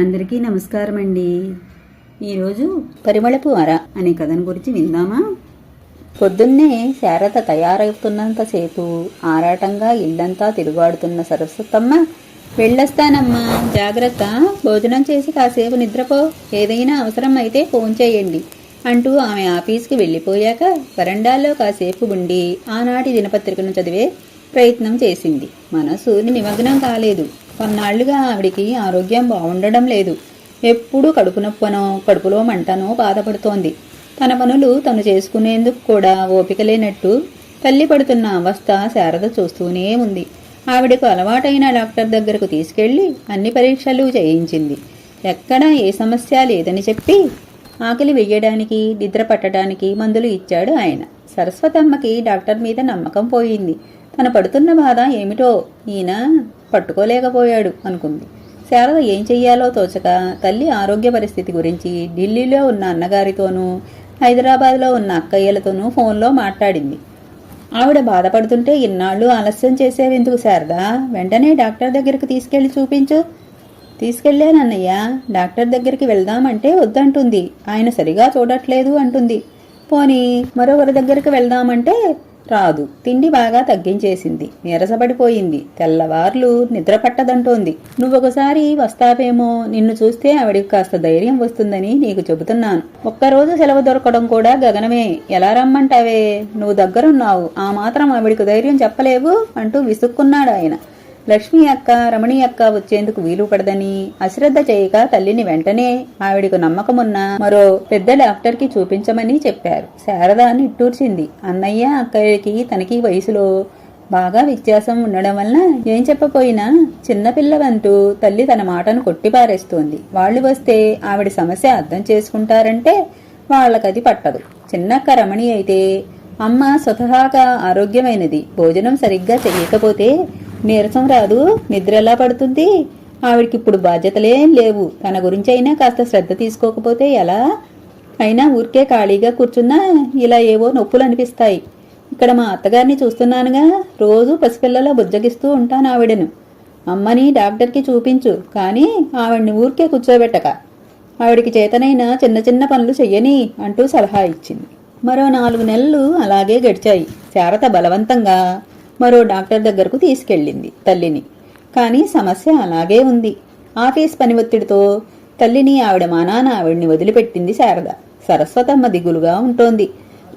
అందరికీ నమస్కారం అండి. ఈరోజు పరిమళపు అర అనే కథను గురించి విందామా? పొద్దున్నే శారద తయారవుతున్నంతసేపు ఆరాటంగా ఇల్లంతా తిరుగాడుతున్న సరస్వతమ్మ, వెళ్ళొస్తానమ్మా, జాగ్రత్త, భోజనం చేసి కాసేపు నిద్రపో, ఏదైనా అవసరం అయితే ఫోన్ చేయండి అంటూ ఆమె ఆఫీస్కి వెళ్ళిపోయాక వరండాల్లో కాసేపు ఉండి ఆనాటి దినపత్రికను చదివే ప్రయత్నం చేసింది. మనసు నిమగ్నం కాలేదు. కొన్నాళ్లుగా ఆవిడికి ఆరోగ్యం బాగుండడం లేదు. ఎప్పుడూ కడుపు నొప్పనో కడుపులో మంటనో బాధపడుతోంది. తన పనులు తను చేసుకునేందుకు కూడా ఓపిక లేనట్టు తల్లి పడుతున్న అవస్థ శారద చూస్తూనే ఉంది. ఆవిడకు అలవాటైన డాక్టర్ దగ్గరకు తీసుకెళ్లి అన్ని పరీక్షలు చేయించింది. ఎక్కడా ఏ సమస్య లేదని చెప్పి ఆకలి వెయ్యడానికి, నిద్ర పట్టడానికి మందులు ఇచ్చాడు ఆయన. సరస్వతమ్మకి డాక్టర్ మీద నమ్మకం పోయింది. తను పడుతున్న బాధ ఏమిటో ఈయన పట్టుకోలేకపోయాడు అనుకుంది. శారద ఏం చెయ్యాలో తోచక తల్లి ఆరోగ్య పరిస్థితి గురించి ఢిల్లీలో ఉన్న అన్నగారితోనూ హైదరాబాద్లో ఉన్న అక్కయ్యలతోనూ ఫోన్లో మాట్లాడింది. ఆవిడ బాధపడుతుంటే ఇన్నాళ్ళు ఆలస్యం చేసేవెందుకు శారదా, వెంటనే డాక్టర్ దగ్గరికి తీసుకెళ్లి చూపించు. తీసుకెళ్లానన్నయ్య, డాక్టర్ దగ్గరికి వెళ్దామంటే వద్దంటుంది. ఆయన సరిగా చూడట్లేదు అంటుంది. పోనీ మరొకరి దగ్గరికి వెళ్దామంటే రాదు. తిండి బాగా తగ్గించేసింది, నీరసపడిపోయింది, తెల్లవార్లు నిద్ర పట్టదంటోంది. నువ్వొకసారి వస్తావేమో, నిన్ను చూస్తే ఆవిడికి కాస్త ధైర్యం వస్తుందని నీకు చెబుతున్నాను. ఒక్కరోజు సెలవు దొరకడం కూడా గగనమే. ఎలా రమ్మంటావే, నువ్వు దగ్గరున్నావు, ఆ మాత్రం ఆవిడికి ధైర్యం చెప్పలేవు అంటూ విసుక్కున్నాడు ఆయన. లక్ష్మి అక్క, రమణి అక్క వచ్చేందుకు వీలు పడదని అశ్రద్ధ చేయక తల్లిని వెంటనే ఆవిడకు నమ్మకమున్న మరో పెద్ద డాక్టర్కి చూపించమని చెప్పారు. శారద నిట్టూర్చింది. అన్నయ్య అక్కయ్యకి తనకి వయసులో బాగా వ్యత్యాసం ఉండడం వలన ఏం చెప్పపోయినా చిన్నపిల్లవంటూ తల్లి తన మాటను కొట్టిపారేస్తోంది. వాళ్ళు వస్తే ఆవిడ సమస్య అర్థం చేసుకుంటారంటే వాళ్ళకది పట్టదు. చిన్నక్క రమణి అయితే, అమ్మ స్వతహాగా ఆరోగ్యమైనది, భోజనం సరిగ్గా చెయ్యకపోతే నీరసం రాదు, నిద్ర ఎలా పడుతుంది, ఆవిడకిప్పుడు బాధ్యతలేం లేవు, తన గురించి అయినా కాస్త శ్రద్ధ తీసుకోకపోతే ఎలా, అయినా ఊరికే ఖాళీగా కూర్చున్నా ఇలా ఏవో నొప్పులు అనిపిస్తాయి. ఇక్కడ మా అత్తగారిని చూస్తున్నానుగా, రోజు పసిపిల్లలా బుజ్జగిస్తూ ఉంటాను ఆవిడను. అమ్మని డాక్టర్కి చూపించు, కానీ ఆవిడ్ని ఊరికే కూర్చోబెట్టక, ఆవిడికి చేతనైనా చిన్న చిన్న పనులు చెయ్యని అంటూ సలహా ఇచ్చింది. మరో 4 నెలలు అలాగే గడిచాయి. శారద బలవంతంగా మరో డాక్టర్ దగ్గరకు తీసుకెళ్ళింది తల్లిని. కానీ సమస్య అలాగే ఉంది. ఆఫీస్ పని ఒత్తిడితో తల్లిని ఆవిడ మానాన ఆవిడ్ని వదిలిపెట్టింది శారద. సరస్వతమ్మ దిగులుగా ఉంటోంది.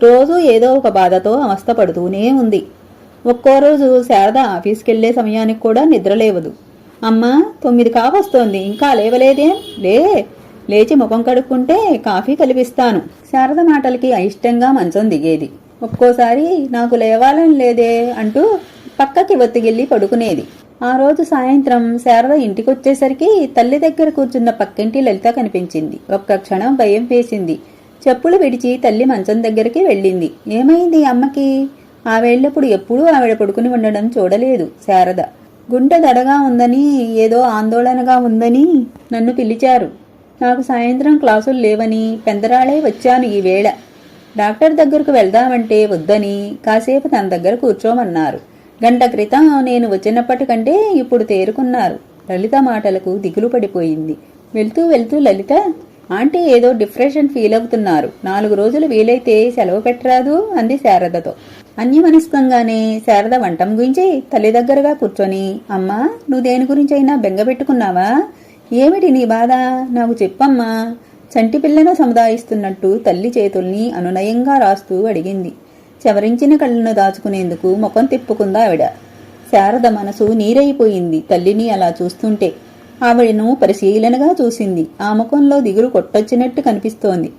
రోజూ ఏదో ఒక బాధతో అవస్థ పడుతూనే ఉంది. ఒక్కో రోజు శారద ఆఫీస్కెళ్లే సమయానికి కూడా నిద్రలేవదు. అమ్మా, 9 కావస్తోంది, ఇంకా లేవలేదేం? లేచి ముఖం కడుక్కుంటే కాఫీ కలిపిస్తాను. శారద మాటలకి అయిష్టంగా మంచం దిగేది. ఒక్కోసారి నాకు లేవాలని లేదే అంటూ పక్కకి ఒత్తిగిల్లి పడుకునేది. ఆ రోజు సాయంత్రం శారద ఇంటికొచ్చేసరికి తల్లి దగ్గర కూర్చున్న పక్కింటి లలిత కనిపించింది. ఒక్క క్షణం భయం వేసింది. చెప్పులు విడిచి తల్లి మంచం దగ్గరికి వెళ్ళింది. ఏమైంది అమ్మకి? ఆ వేళ్లప్పుడు ఎప్పుడూ ఆవిడ పడుకుని ఉండడం చూడలేదు శారద. గుండె దడగా ఉందని, ఏదో ఆందోళనగా ఉందని నన్ను పిలిచారు. నాకు సాయంత్రం క్లాసులు లేవని పెందరాళే వచ్చాను. ఈ వేళ డాక్టర్ దగ్గరకు వెళ్దామంటే వద్దని కాసేపు తన దగ్గర కూర్చోమన్నారు. గంట క్రితం నేను వచ్చినప్పటికంటే ఇప్పుడు తేరుకున్నారు. లలిత మాటలకు దిగులు పడిపోయింది. వెళ్తూ వెళ్తూ లలిత, ఆంటీ ఏదో డిప్రెషన్ ఫీల్ అవుతున్నారు, 4 రోజులు వీలైతే సెలవు పెట్టరాదు అంది శారదతో. అన్యమనస్కంగానే శారద వంటం గురించి తల్లి దగ్గరగా కూర్చొని, అమ్మా, నువ్వు దేని గురించైనా బెంగ పెట్టుకున్నావా? ఏమిటి నీ బాధ, నాకు చెప్పమ్మా, చంటి పిల్లను సముదాయిస్తున్నట్టు తల్లి చేతుల్ని అనునయంగా రాస్తూ అడిగింది. చెవరించిన కళ్ళను దాచుకునేందుకు ముఖం తిప్పుకుందా ఆవిడ. శారద మనసు నీరైపోయింది తల్లిని అలా చూస్తుంటే. ఆవిడను పరిశీలనగా చూసింది. ఆ ముఖంలో దిగులు కొట్టొచ్చినట్టు కనిపిస్తోంది.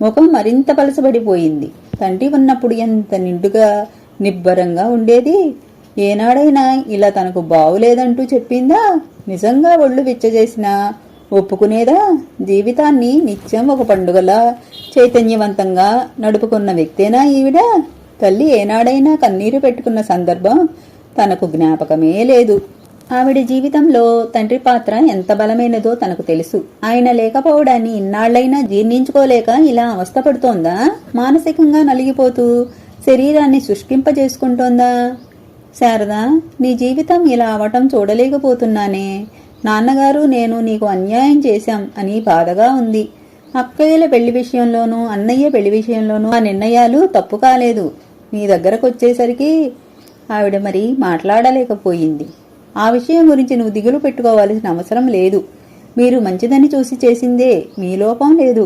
ముఖం మరింత పలసబడిపోయింది. తండ్రి ఉన్నప్పుడు ఎంత నిండుగా నిబ్బరంగా ఉండేది. ఏనాడైనా ఇలా తనకు బావులేదంటూ చెప్పిందా? నిజంగా ఒళ్ళు విచ్చజేసినా ఒప్పుకునేదా? జీవితాన్ని నిత్యం ఒక పండుగలా చైతన్యవంతంగా నడుపుకున్న వ్యక్తేనా ఈవిడ? తల్లి ఏనాడైనా కన్నీరు పెట్టుకున్న సందర్భం తనకు జ్ఞాపకమే లేదు. ఆవిడ జీవితంలో తండ్రి పాత్ర ఎంత బలమైనదో తనకు తెలుసు. ఆయన లేకపోవడాన్ని ఇన్నాళ్లైనా జీర్ణించుకోలేక ఇలా అవస్థపడుతోందా? మానసికంగా నలిగిపోతూ శరీరాన్ని శుష్కింపజేసుకుంటోందా? శారదా, నీ జీవితం ఇలా అవటం చూడలేకపోతున్నానే. నాన్నగారు నేను నీకు అన్యాయం చేశాం అని బాధగా ఉంది. అక్కయ్యల పెళ్లి విషయంలోనూ అన్నయ్య పెళ్లి విషయంలోనూ ఆ నిర్ణయాలు తప్పు కాలేదు. మీ దగ్గరకు వచ్చేసరికి ఆవిడ మరి మాట్లాడలేకపోయింది. ఆ విషయం గురించి నువ్వు దిగులు పెట్టుకోవాల్సిన అవసరం లేదు. మీరు మంచిదని చూసి చేసిందే, మీ లోపం లేదు.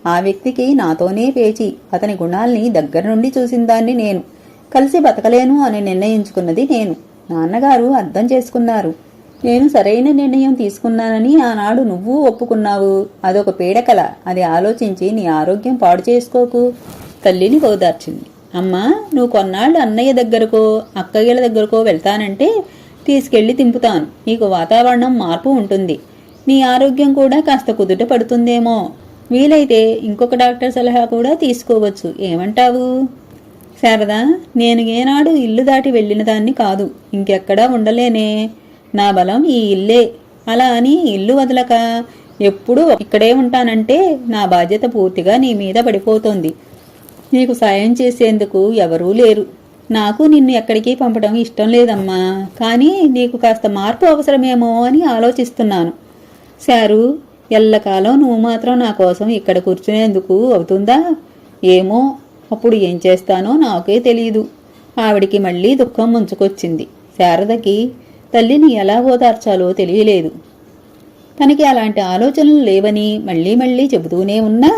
ఆ వ్యక్తికి నాతోనే పేచి. అతని గుణాల్ని దగ్గర నుండి చూసిందాన్ని నేను. కలిసి బతకలేను అని నిర్ణయించుకున్నది నేను. నాన్నగారు అర్థం చేసుకున్నారు. నేను సరైన నిర్ణయం తీసుకున్నానని ఆనాడు నువ్వు ఒప్పుకున్నావు. అదొక పీడకల. అది ఆలోచించి నీ ఆరోగ్యం పాడు చేసుకోకు. తల్లిని ఓదార్చింది. అమ్మా, నువ్వు కొన్నాళ్ళు అన్నయ్య దగ్గరకో అక్కయ్యల దగ్గరకో వెళ్తానంటే తీసుకెళ్లి తింపుతాను. నీకు వాతావరణం మార్పు ఉంటుంది. నీ ఆరోగ్యం కూడా కాస్త కుదుట పడుతుందేమో. వీలైతే ఇంకొక డాక్టర్ సలహా కూడా తీసుకోవచ్చు. ఏమంటావు? శారదా, నేను ఏనాడు ఇల్లు దాటి వెళ్ళిన దాన్ని కాదు. ఇంకెక్కడా ఉండలేనే. నా బలం ఈ ఇల్లే. అలా అని ఇల్లు వదలక ఎప్పుడూ ఇక్కడే ఉంటానంటే నా బాధ్యత పూర్తిగా నీ మీద పడిపోతోంది. నీకు సాయం చేసేందుకు ఎవరూ లేరు. నాకు నిన్ను ఎక్కడికి పంపడం ఇష్టం లేదమ్మా. కానీ నీకు కాస్త మార్పు అవసరమేమో అని ఆలోచిస్తున్నాను. శారు, ఎల్లకాలం నువ్వు మాత్రం నా కోసం ఇక్కడ కూర్చునేందుకు అవుతుందా? ఏమో, అప్పుడు ఏం చేస్తానో నాకే తెలియదు. ఆవిడికి మళ్లీ దుఃఖం ముంచుకొచ్చింది. శారదకి తల్లిని ఎలా ఓదార్చాలో తెలియలేదు. తనకి అలాంటి ఆలోచనలు లేవని మళ్లీ మళ్లీ చెబుతూనే ఉన్నా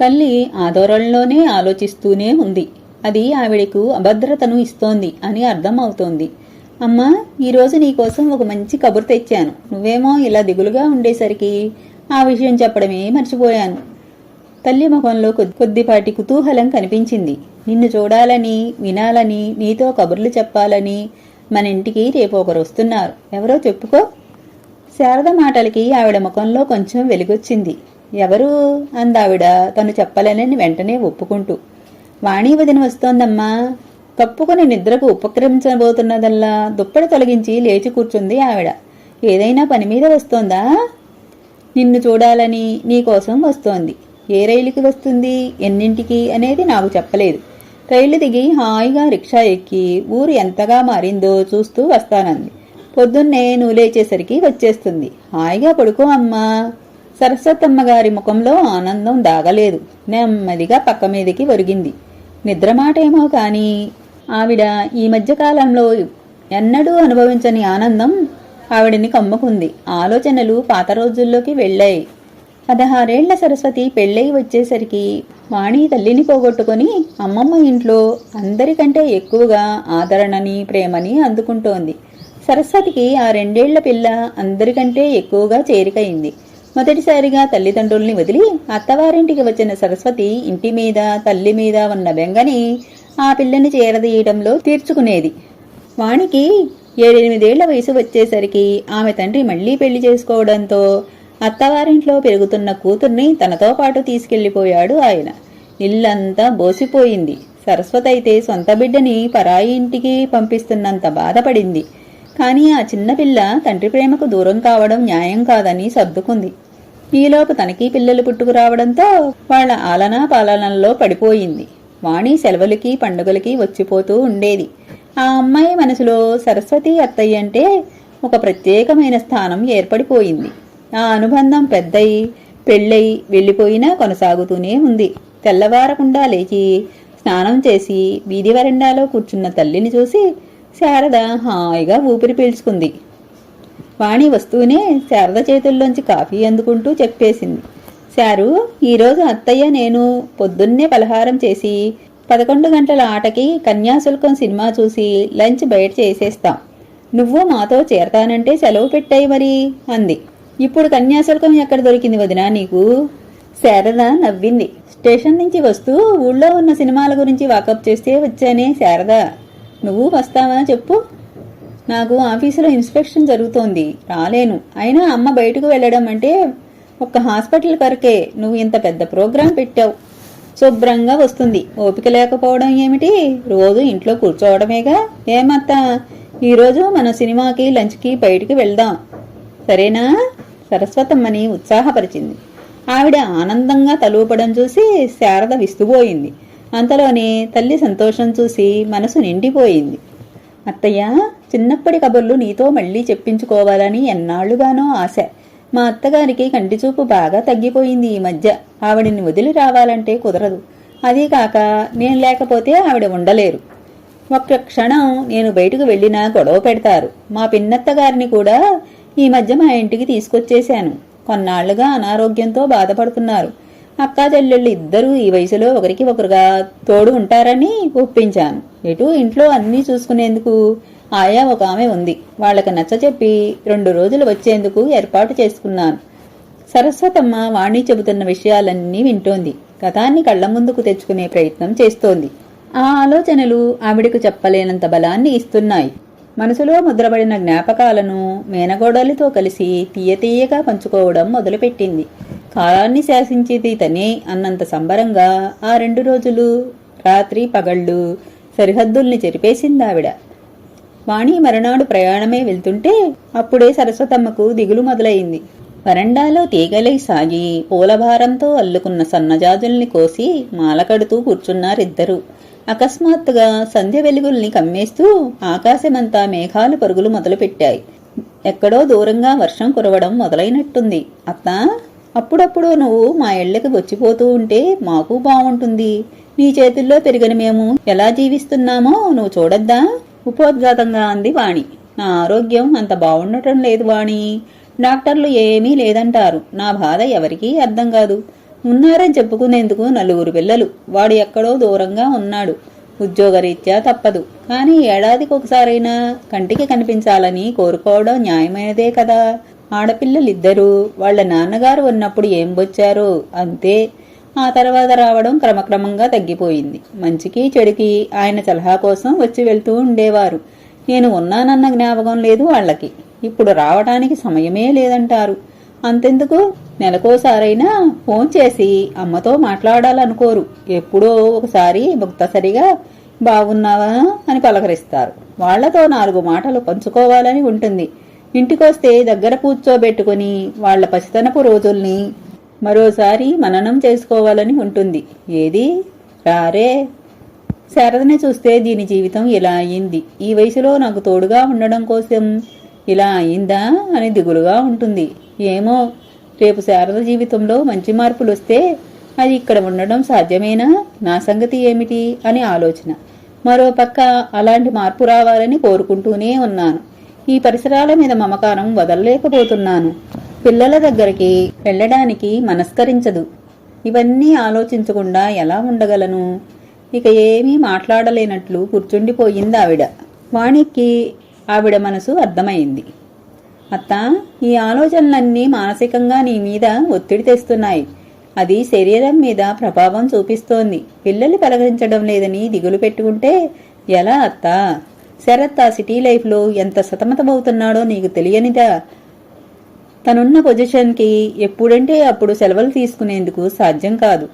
తల్లి ఆందోళనలోనే ఆలోచిస్తూనే ఉంది. అది ఆవిడకు అభద్రతను ఇస్తోంది అని అర్థం అవుతోంది. అమ్మా, ఈరోజు నీకోసం ఒక మంచి కబురు తెచ్చాను. నువ్వేమో ఇలా దిగులుగా ఉండేసరికి ఆ విషయం చెప్పడమే మర్చిపోయాను. తల్లి ముఖంలో కొద్దిపాటి కుతూహలం కనిపించింది. నిన్ను చూడాలని, వినాలని, నీతో కబుర్లు చెప్పాలని మన ఇంటికి రేపు ఒకరు వస్తున్నారు. ఎవరో చెప్పుకో. శారద మాటలకి ఆవిడ ముఖంలో కొంచెం వెలుగొచ్చింది. ఎవరు? అందావిడ తను చెప్పలేనని వెంటనే ఒప్పుకుంటూ. వాణీ వదిన వస్తోందమ్మా. కప్పుకొని నిద్రకు ఉపక్రమించబోతున్నదల్లా దుప్పటి తొలగించి లేచి కూర్చుంది ఆవిడ. ఏదైనా పని మీద వస్తోందా? నిన్ను చూడాలని, నీకోసం వస్తోంది. ఏ రైలుకి వస్తుంది, ఎన్నింటికి అనేది నాకు చెప్పలేదు. రైలు దిగి హాయిగా రిక్షా ఎక్కి ఊరు ఎంతగా మారిందో చూస్తూ వస్తానంది. పొద్దున్నే నువ్వు లేచేసరికి వచ్చేస్తుంది. హాయిగా పడుకో అమ్మా. సరస్వతమ్మగారి ముఖంలో ఆనందం దాగలేదు. నెమ్మదిగా పక్క మీదకి ఒరిగింది. నిద్రమాటేమో కాని ఆవిడ ఈ మధ్యకాలంలో ఎన్నడూ అనుభవించని ఆనందం ఆవిడని కమ్ముకుంది. ఆలోచనలు పాత రోజుల్లోకి వెళ్ళాయి. 16 ఏళ్ల సరస్వతి పెళ్ళై వచ్చేసరికి వాణి తల్లిని పోగొట్టుకుని అమ్మమ్మ ఇంట్లో అందరికంటే ఎక్కువగా ఆదరణని, ప్రేమని అందుకుంటోంది. సరస్వతికి ఆ 2 ఏళ్ల పిల్ల అందరికంటే ఎక్కువగా చేరికయింది. మొదటిసారిగా తల్లిదండ్రుల్ని వదిలి అత్తవారింటికి వచ్చిన సరస్వతి ఇంటి మీద, తల్లి మీద ఉన్న బెంగని ఆ పిల్లని చేరదీయటంలో తీర్చుకునేది. వాణికి 7-8 ఏళ్ల వయసు వచ్చేసరికి ఆమె తండ్రి మళ్లీ పెళ్లి చేసుకోవడంతో అత్తవారింట్లో పెరుగుతున్న కూతుర్ని తనతో పాటు తీసుకెళ్లిపోయాడు ఆయన. ఇల్లంతా బోసిపోయింది. సరస్వతి అయితే సొంత బిడ్డని పరాయి ఇంటికి పంపిస్తున్నంత బాధపడింది. కానీ ఆ చిన్నపిల్ల తండ్రి ప్రేమకు దూరం కావడం న్యాయం కాదని సర్దుకుంది. ఈలోపు తనకి పిల్లలు పుట్టుకురావడంతో వాళ్ల ఆలనా పాలనల్లో పడిపోయింది. వాణి సెలవులకి, పండుగలకి వచ్చిపోతూ ఉండేది. ఆ అమ్మాయి మనసులో సరస్వతి అత్తయ్య అంటే ఒక ప్రత్యేకమైన స్థానం ఏర్పడిపోయింది. ఆ అనుబంధం పెద్దయి, పెళ్ళై వెళ్లిపోయినా కొనసాగుతూనే ఉంది. తెల్లవారకుండా లేచి స్నానం చేసి వీధి వరండాలో కూర్చున్న తల్లిని చూసి శారద హాయిగా ఊపిరి పీల్చుకుంది. వాణి వస్తూనే శారద చేతుల్లోంచి కాఫీ అందుకుంటూ చెప్పేసింది. శారు, ఈరోజు అత్తయ్య నేను పొద్దున్నే పలహారం చేసి 11 గంటల ఆటకి కన్యాశుల్కం సినిమా చూసి లంచ్ బయట చేసేస్తాం. నువ్వు మాతో చేరతానంటే సెలవు పెట్టాయి మరి అంది. ఇప్పుడు కన్యాశుల్కం ఎక్కడ దొరికింది వదినా నీకు? శారద నవ్వింది. స్టేషన్ నుంచి వస్తూ ఊళ్ళో ఉన్న సినిమాల గురించి వాకప్ చేస్తే వచ్చానే శారద. నువ్వు వస్తావా చెప్పు? నాకు ఆఫీసులో ఇన్స్పెక్షన్ జరుగుతోంది, రాలేను. అయినా అమ్మ బయటకు వెళ్ళడం అంటే ఒక్క హాస్పిటల్ వరకే. నువ్వు ఇంత పెద్ద ప్రోగ్రాం పెట్టావు. శుభ్రంగా వస్తుంది. ఓపిక లేకపోవడం ఏమిటి? రోజు ఇంట్లో కూర్చోవడమేగా. ఏమత్తా, ఈరోజు మన సినిమాకి, లంచ్కి బయటికి వెళ్దాం, సరేనా? సరస్వతమ్మని ఉత్సాహపరిచింది. ఆవిడ ఆనందంగా తలూపడం చూసి శారద విస్తుపోయింది. అంతలోనే తల్లి సంతోషం చూసి మనసు నిండిపోయింది. అత్తయ్య, చిన్నప్పటి కబుర్లు నీతో మళ్ళీ చెప్పించుకోవాలని ఎన్నాళ్లుగానో ఆశ. మా అత్తగారికి కంటిచూపు బాగా తగ్గిపోయింది ఈ మధ్య. ఆవిడని వదిలి రావాలంటే కుదరదు. అదీ కాక నేను లేకపోతే ఆవిడ ఉండలేరు. ఒక్క క్షణం నేను బయటకు వెళ్ళినా గొడవ పెడతారు. మా పిన్నత్తగారిని కూడా ఈ మధ్య మా ఇంటికి తీసుకొచ్చేశాను. కొన్నాళ్లుగా అనారోగ్యంతో బాధపడుతున్నారు. అక్కా చెల్లెళ్ళు ఇద్దరూ ఈ వయసులో ఒకరికి ఒకరుగా తోడు ఉంటారని ఒప్పించాను. ఎటు ఇంట్లో అన్నీ చూసుకునేందుకు ఆయా ఒక ఆమె ఉంది. వాళ్లకు నచ్చచెప్పి 2 రోజులు వచ్చేందుకు ఏర్పాటు చేసుకున్నాను. సరస్వతమ్మ వాణి చెబుతున్న విషయాలన్నీ వింటోంది. గతాన్ని కళ్ల ముందుకు తెచ్చుకునే ప్రయత్నం చేస్తోంది. ఆ ఆలోచనలు ఆవిడకు చెప్పలేనంత బలాన్ని ఇస్తున్నాయి. మనసులో ముద్రపడిన జ్ఞాపకాలను మేనగోడలితో కలిసి తీయతీయగా పంచుకోవడం మొదలుపెట్టింది. కాలాన్ని శాసించేది తనే అన్నంత సంబరంగా ఆ 2 రోజులు రాత్రి పగళ్ళు సరిహద్దుల్ని చెరిపేసిందావిడ. వాణి మరునాడు ప్రయాణమే వెళ్తుంటే అప్పుడే సరస్వతమ్మకు దిగులు మొదలైంది. వరండాలో తీగలై సాగి పూలభారంతో అల్లుకున్న సన్నజాజుల్ని కోసి మాలకడుతూ కూర్చున్నారిద్దరూ. అకస్మాత్తుగా సంధ్య వెలుగుల్ని కమ్మేస్తూ ఆకాశమంతా మేఘాలు పరుగులు మొదలుపెట్టాయి. ఎక్కడో దూరంగా వర్షం కురవడం మొదలైనట్టుంది. అత్తా, అప్పుడప్పుడు నువ్వు మా ఇళ్లకి వచ్చిపోతూ ఉంటే మాకు బావుంటుంది. నీ చేతుల్లో పెరిగిన మేము ఎలా జీవిస్తున్నామో నువ్వు చూడొద్దా? ఉపోద్ఘాతంగా అంది వాణి. నా ఆరోగ్యం అంత బావుండటం లేదు వాణి. డాక్టర్లు ఏమీ లేదంటారు. నా బాధ ఎవరికీ అర్థం కాదు. ఉన్నారని చెప్పుకునేందుకు 4 పిల్లలు. వాడు ఎక్కడో దూరంగా ఉన్నాడు. ఉద్యోగరీత్యా తప్పదు. కానీ ఏడాదికి ఒకసారైనా కంటికి కనిపించాలని కోరుకోవడం న్యాయమైనదే కదా. ఆడపిల్లలిద్దరూ వాళ్ల నాన్నగారు ఉన్నప్పుడు ఏం వచ్చారో అంతే. ఆ తర్వాత రావడం క్రమక్రమంగా తగ్గిపోయింది. మంచికి చెడుకి ఆయన సలహా కోసం వచ్చి వెళ్తూ ఉండేవారు. నేను ఉన్నానన్న జ్ఞాపకం లేదు వాళ్లకి. ఇప్పుడు రావటానికి సమయమే లేదంటారు. అంతెందుకు, నెలకోసారైనా ఫోన్ చేసి అమ్మతో మాట్లాడాలనుకోరు. ఎప్పుడో ఒకసారి ముక్తసరిగా బాగున్నావా అని పలకరిస్తారు. వాళ్లతో 4 మాటలు పంచుకోవాలని ఉంటుంది. ఇంటికొస్తే దగ్గర కూర్చోబెట్టుకుని వాళ్ల పసితనపు రోజుల్ని మరోసారి మననం చేసుకోవాలని ఉంటుంది. ఏది రారే. శారదని చూస్తే దీని జీవితం ఇలా అయింది. ఈ వయసులో నాకు తోడుగా ఉండడం కోసం ఇలా అయిందా అని దిగులుగా ఉంటుంది. ఏమో, రేపు శారద జీవితంలో మంచి మార్పులు వస్తే అది ఇక్కడ ఉండడం సాధ్యమేనా? నా సంగతి ఏమిటి అని ఆలోచన. మరోపక్క అలాంటి మార్పు రావాలని కోరుకుంటూనే ఉన్నాను. ఈ పరిసరాల మీద మమకారం వదలలేకపోతున్నాను. పిల్లల దగ్గరికి వెళ్ళడానికి మనస్కరించదు. ఇవన్నీ ఆలోచించకుండా ఎలా ఉండగలను? ఇక ఏమీ మాట్లాడలేనట్లు కూర్చుండిపోయింది ఆవిడ. వాణికి ఆవిడ మనసు అర్థమైంది. అత్తా, ఈ ఆలోచనలన్నీ మానసికంగా నీ మీద ఒత్తిడి తెస్తున్నాయి. అది శరీరం మీద ప్రభావం చూపిస్తోంది. పిల్లల్ని పలకరించడం లేదని దిగులు పెట్టుకుంటే ఎలా అత్తా? శరత్ ఆ సిటీ లైఫ్లో ఎంత సతమతమవుతున్నాడో నీకు తెలియనిదా? తనున్న పొజిషన్కి ఎప్పుడంటే అప్పుడు సెలవులు తీసుకునేందుకు సాధ్యం కాదు.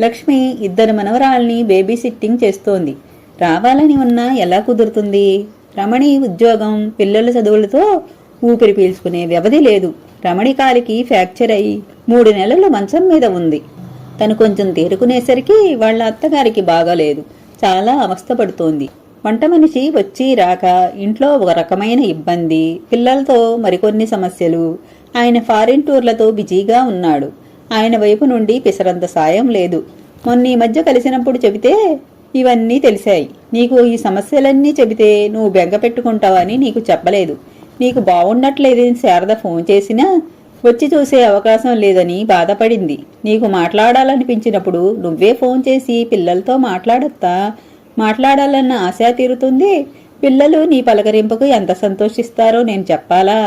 లక్ష్మి 2 మనవరాల్ని బేబీ సిట్టింగ్ చేస్తోంది. రావాలని ఉన్నా ఎలా కుదురుతుంది? రమణి ఉద్యోగం, పిల్లల చదువులతో ఊపిరి పీల్చుకునే వ్యవధి లేదు. రమణి కాలికి ఫ్రాక్చర్ అయి 3 నెలలు మంచం మీద ఉంది. తను కొంచెం తేరుకునేసరికి వాళ్ల అత్తగారికి బాగాలేదు. చాలా అవస్థపడుతోంది. వంట మనిషి వచ్చి రాక ఇంట్లో ఒక రకమైన ఇబ్బంది, పిల్లలతో మరికొన్ని సమస్యలు. ఆయన ఫారిన్ టూర్లతో బిజీగా ఉన్నాడు. ఆయన వైపు నుండి పిసరంత సాయం లేదు. మొన్న ఈ మధ్య కలిసినప్పుడు చెబితే ఇవన్నీ తెలిసాయి. నీకు ఈ సమస్యలన్నీ చెబితే నువ్వు బెంగ పెట్టుకుంటావని నీకు చెప్పలేదు. నీకు బాగుండట్లేదని శారద ఫోన్ చేసినా వచ్చి చూసే అవకాశం లేదని బాధపడింది. నీకు మాట్లాడాలనిపించినప్పుడు నువ్వే ఫోన్ చేసి పిల్లలతో మాట్లాడాలన్న ఆశ తీరుతుంది. పిల్లలు నీ పలకరింపుకు ఎంత సంతోషిస్తారో నేను చెప్పాలా?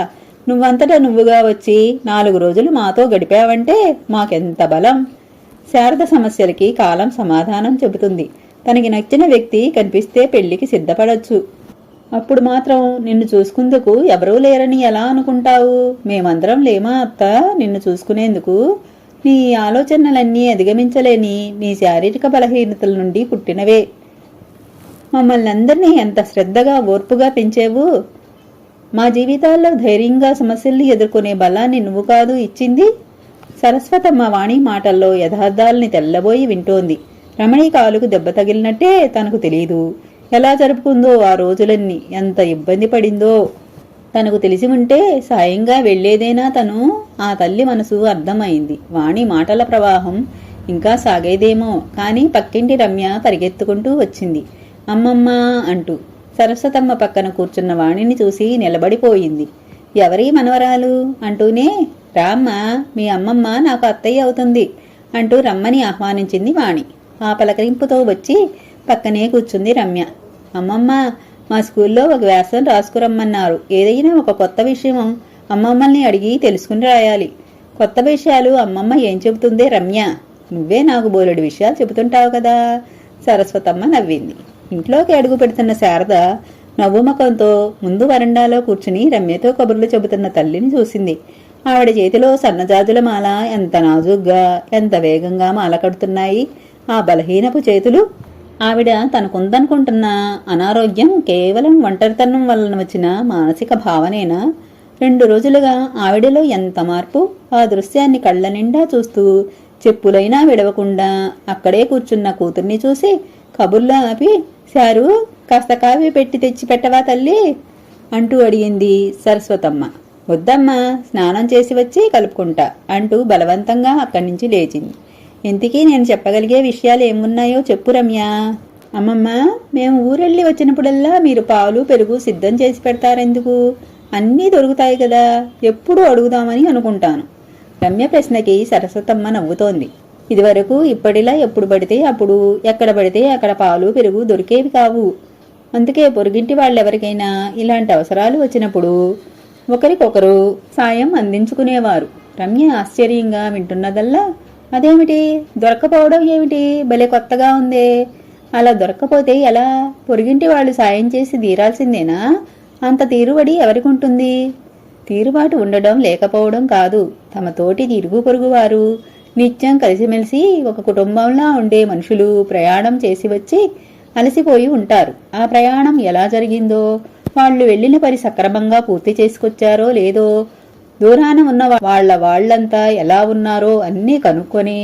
నువ్వంతటా నువ్వుగా వచ్చి 4 రోజులు మాతో గడిపావంటే మాకెంత బలం. శారద సమస్యలకి కాలం సమాధానం చెబుతుంది. తనకి నచ్చిన వ్యక్తి కనిపిస్తే పెళ్లికి సిద్ధపడొచ్చు. అప్పుడు మాత్రం నిన్ను చూసుకుందుకు ఎవరూ లేరని ఎలా అనుకుంటావు? మేమందరం లేమా అత్త నిన్ను చూసుకునేందుకు? నీ ఆలోచనలన్నీ అధిగమించలేని నీ శారీరక బలహీనతల నుండి పుట్టినవే. మమ్మల్ని అందరినీ ఎంత శ్రద్ధగా ఓర్పుగా పెంచేవు. మా జీవితాల్లో ధైర్యంగా సమస్యల్ని ఎదుర్కొనే బలాన్ని నువ్వు కాదు ఇచ్చింది. సరస్వతమ్మ వాణి మాటల్లో యథార్థాల్ని తెల్లబోయి వింటోంది. రమణి కాలుకు దెబ్బ తగిలినట్టే తనకు తెలీదు. ఎలా జరుపుకుందో ఆ రోజులన్నీ, ఎంత ఇబ్బంది పడిందో. తనకు తెలిసి ఉంటే సాయంగా వెళ్లేదేనా తను. ఆ తల్లి మనసు అర్థమైంది. వాణి మాటల ప్రవాహం ఇంకా సాగేదేమో, కాని పక్కింటి రమ్య పరిగెత్తుకుంటూ వచ్చింది. అమ్మమ్మ అంటూ. సరస్వతమ్మ పక్కన కూర్చున్న వాణిని చూసి నిలబడిపోయింది. ఎవరి మనవరాలు అంటూనే, రామ్మ, మీ అమ్మమ్మ నాకు అత్తయ్య అవుతుంది అంటూ రమ్మని ఆహ్వానించింది వాణి. ఆ పలకరింపుతో వచ్చి పక్కనే కూర్చుంది రమ్య. అమ్మమ్మ, మా స్కూల్లో ఒక వ్యాసం రాసుకురమ్మన్నారు. ఏదైనా ఒక కొత్త విషయం అమ్మమ్మల్ని అడిగి తెలుసుకుని రాయాలి. కొత్త విషయాలు అమ్మమ్మ ఏం చెబుతుందే రమ్య? నువ్వే నాకు బోలెడు విషయాలు చెబుతుంటావు కదా. సరస్వతమ్మ నవ్వింది. ఇంట్లోకి అడుగు పెడుతున్న శారద నవ్వుముఖంతో ముందు వరండాలో కూర్చుని రమ్యతో కబుర్లు చెబుతున్న తల్లిని చూసింది. ఆవిడ చేతిలో సన్నజాజుల మాల ఎంత నాజుగ్గా, ఎంత వేగంగా మాల కడుతున్నాయి ఆ బలహీనపు చేతులు. ఆవిడ తనకుందనుకుంటున్న అనారోగ్యం కేవలం ఒంటరితనం వలన వచ్చిన మానసిక భావనేనా? 2 రోజులుగా ఆవిడలో ఎంత మార్పు! ఆ దృశ్యాన్ని కళ్ల నిండా చూస్తూ చెప్పులైనా విడవకుండా అక్కడే కూర్చున్న కూతుర్ని చూసి కబుర్లో ఆపి, శారు, కాస్త కాఫీ పెట్టి తెచ్చి పెట్టవా తల్లి అంటూ అడిగింది సరస్వతమ్మ. వద్దమ్మా, స్నానం చేసి వచ్చి కలుపుకుంటా అంటూ బలవంతంగా అక్కడి నుంచి లేచింది. ఇంతకీ నేను చెప్పగలిగే విషయాలు ఏమున్నాయో చెప్పు రమ్య. అమ్మమ్మ, మేము ఊరెళ్ళి వచ్చినప్పుడల్లా మీరు పాలు పెరుగు సిద్ధం చేసి పెడతారెందుకు? అన్నీ దొరుకుతాయి కదా, ఎప్పుడూ అడుగుదామని అనుకుంటాను. రమ్య ప్రశ్నకి సరస్వతమ్మ నవ్వుతోంది. ఇదివరకు ఇప్పటిలా ఎప్పుడు పడితే అప్పుడు, ఎక్కడ పడితే అక్కడ పాలు పెరుగు దొరికేవి కావు. అందుకే పొరుగింటి వాళ్ళెవరికైనా ఇలాంటి అవసరాలు వచ్చినప్పుడు ఒకరికొకరు సాయం అందించుకునేవారు. రమ్య ఆశ్చర్యంగా వింటున్నదల్లా, అదేమిటి, దొరకపోవడం ఏమిటి, భలే కొత్తగా ఉందే. అలా దొరక్కపోతే ఎలా? పొరుగింటి వాళ్ళు సాయం చేసి తీరాల్సిందేనా? అంత తీరుబడి ఎవరికుంటుంది? తీరుబాటు ఉండడం లేకపోవడం కాదు, తమ తోటి ఇరుగు పొరుగువారు నిత్యం కలిసిమెలిసి ఒక కుటుంబంలా ఉండే మనుషులు ప్రయాణం చేసి వచ్చి అలసిపోయి ఉంటారు. ఆ ప్రయాణం ఎలా జరిగిందో, వాళ్ళు వెళ్లిన పని సక్రమంగా పూర్తి చేసుకొచ్చారో లేదో, దూరాన ఉన్న వాళ్లంతా ఎలా ఉన్నారో అన్నీ కనుక్కొని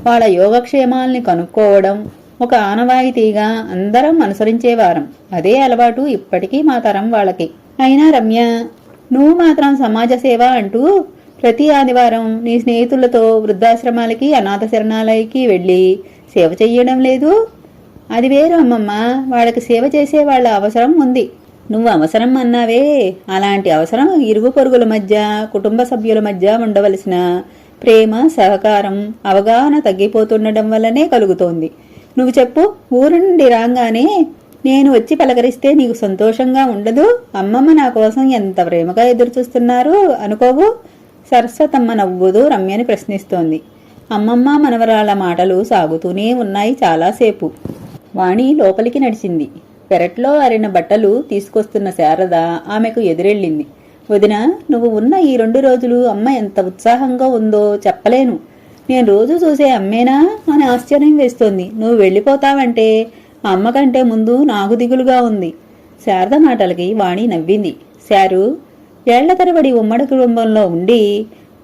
వాళ్ళ యోగక్షేమాల్ని కనుక్కోవడం ఒక ఆనవాయితీగా అందరం అనుసరించేవారం. అదే అలవాటు ఇప్పటికీ మా తరం వాళ్ళకి. అయినా రమ్య, నువ్వు మాత్రం సమాజ సేవ అంటూ ప్రతి ఆదివారం నీ స్నేహితులతో వృద్ధాశ్రమాలకి, అనాథ శరణాలయకి వెళ్ళి సేవ చెయ్యడం లేదు? అది వేరు అమ్మమ్మ, వాళ్ళకి సేవ చేసే వాళ్ళ అవసరం ఉంది. నువ్వు అవసరం అన్నావే, అలాంటి అవసరం ఇరుగు పొరుగుల మధ్య, కుటుంబ సభ్యుల మధ్య ఉండవలసిన ప్రేమ, సహకారం, అవగాహన తగ్గిపోతుండడం వల్లనే కలుగుతోంది. నువ్వు చెప్పు, ఊరు నుండి రాగానే నేను వచ్చి పలకరిస్తే నీకు సంతోషంగా ఉండదు? అమ్మమ్మ నా కోసం ఎంత ప్రేమగా ఎదురుచూస్తున్నారు అనుకోవు? సరస్వతమ్మ నవ్వుతూ రమ్యని ప్రశ్నిస్తోంది. అమ్మమ్మ మనవరాళ్ల మాటలు సాగుతూనే ఉన్నాయి చాలాసేపు. వాణి లోపలికి నడిచింది. పెరట్లో ఆరిన బట్టలు తీసుకొస్తున్న శారద ఆమెకు ఎదురెళ్ళింది. వదినా, నువ్వు ఉన్న ఈ 2 రోజులు అమ్మ ఎంత ఉత్సాహంగా ఉందో చెప్పలేను. నేను రోజు చూసే అమ్మేనా అని ఆశ్చర్యం వేస్తోంది. నువ్వు వెళ్ళిపోతావంటే అమ్మ కంటే ముందు నాకు దిగులుగా ఉంది. శారద మాటలకి వాణి నవ్వింది. శారు, ఏళ్ల తరబడి ఉమ్మడి కుటుంబంలో ఉండి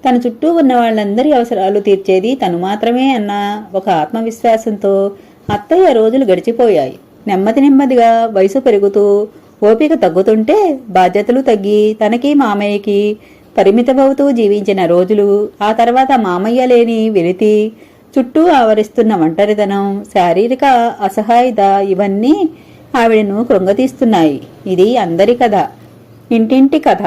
తన చుట్టూ ఉన్న వాళ్ళందరి అవసరాలు తీర్చేది తను మాత్రమే అన్న ఒక ఆత్మవిశ్వాసంతో అత్తయ్య రోజులు గడిచిపోయాయి. నెమ్మదిగా వయసు పెరుగుతూ ఓపిక తగ్గుతుంటే బాధ్యతలు తగ్గి తనకి మామయ్యకి పరిమితమవుతూ జీవించిన రోజులు, ఆ తర్వాత మామయ్య లేని వెలితి, చుట్టూ ఆవరిస్తున్న ఒంటరితనం, శారీరక అసహాయత ఇవన్నీ ఆవిడను కృంగతీస్తున్నాయి. ఇది అందరి కథ, ఇంటింటి కథ.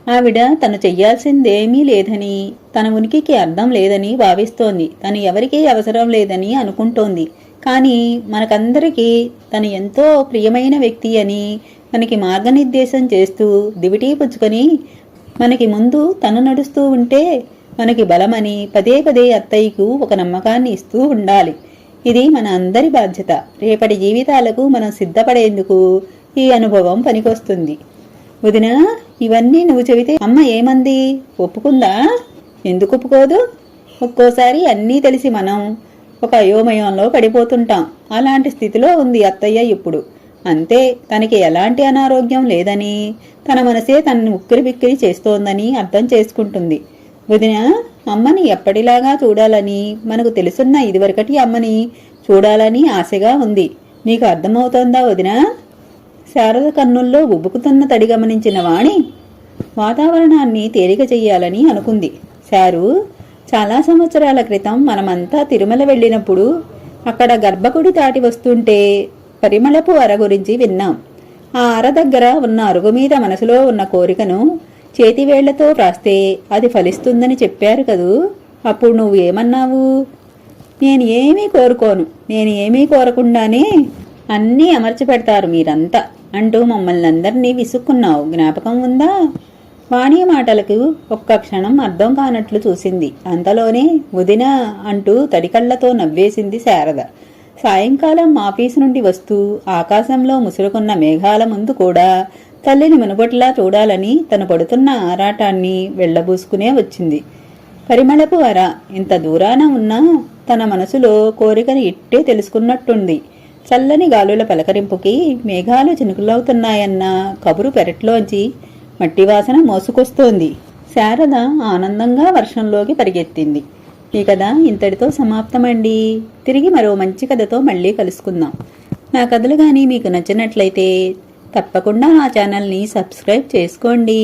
ఆవిడ తను చెయ్యాల్సిందేమీ లేదని, తన ఉనికికి అర్థం లేదని భావిస్తోంది. తను ఎవరికీ అవసరం లేదని అనుకుంటోంది. కానీ మనకందరికీ తను ఎంతో ప్రియమైన వ్యక్తి అని మనకి మార్గనిర్దేశం చేస్తూ దివిటీ పుచ్చుకొని మనకి ముందు తను నడుస్తూ ఉంటే మనకి బలమని పదే అత్తయ్యకు ఒక నమ్మకాన్ని ఇస్తూ ఉండాలి. ఇది మన అందరి బాధ్యత. రేపటి జీవితాలకు మనం సిద్ధపడేందుకు ఈ అనుభవం పనికొస్తుంది. వదినా, ఇవన్నీ నువ్వు చెబితే అమ్మ ఏమంది? ఒప్పుకుందా? ఎందుకు ఒప్పుకోదు? ఒక్కోసారి అన్నీ తెలిసి మనం ఒక అయోమయంలో పడిపోతుంటాం. అలాంటి స్థితిలో ఉంది అత్తయ్య ఇప్పుడు. అంతే, తనకి ఎలాంటి అనారోగ్యం లేదని, తన మనసే తనని ఉక్కిరిబిక్కిరి చేస్తోందని అర్థం చేసుకుంటుంది. వదిన, అమ్మని ఎప్పటిలాగా చూడాలని, మనకు తెలుసున్న ఇదివరకటి అమ్మని చూడాలని ఆశగా ఉంది. నీకు అర్థమవుతోందా వదినా? శారద కన్నుల్లో ఉబ్బుకుతున్న తడి గమనించిన వాణి వాతావరణాన్ని తేలిక చెయ్యాలని అనుకుంది. శారు, చాలా సంవత్సరాల క్రితం మనమంతా తిరుమల వెళ్ళినప్పుడు అక్కడ గర్భగుడి దాటి వస్తుంటే పరిమళపు అర గురించి విన్నాం. ఆ అర దగ్గర ఉన్న అరుగు మీద మనసులో ఉన్న కోరికను చేతివేళ్లతో వ్రాస్తే అది ఫలిస్తుందని చెప్పారు కదూ. అప్పుడు నువ్వు ఏమన్నావు? నేను ఏమీ కోరకుండానే అన్నీ అమర్చి పెడతారు మీరంతా అంటూ మమ్మల్ని అందరినీ విసుక్కున్నావు, జ్ఞాపకం ఉందా? వాణి మాటలకు ఒక్క క్షణం అర్థం కానట్లు చూసింది. అంతలోనే వదినా అంటూ తడికళ్లతో నవ్వేసింది శారద. సాయంకాలం ఆఫీసు నుండి వస్తూ ఆకాశంలో ముసురుకున్న మేఘాల ముందు కూడా తల్లిని మునుపట్లా చూడాలని తను పడుతున్న ఆరాటాన్ని వెళ్లబూసుకునే వచ్చింది. పరిమళపు అర ఇంత దూరాన ఉన్నా తన మనసులో కోరికను ఇట్టే తెలుసుకున్నట్టుంది. చల్లని గాలుల పలకరింపుకి మేఘాలు చినుకులవుతున్నాయన్న కబురు పెరట్లోంచి మట్టివాసన మోసుకొస్తోంది. శారద ఆనందంగా వర్షంలోకి పరిగెత్తింది. ఈ కథ ఇంతటితో సమాప్తమండి. తిరిగి మరో మంచి కథతో మళ్ళీ కలుసుకుందాం. నా కథలు కానీ మీకు నచ్చినట్లయితే తప్పకుండా నా ఛానల్ని సబ్స్క్రైబ్ చేసుకోండి.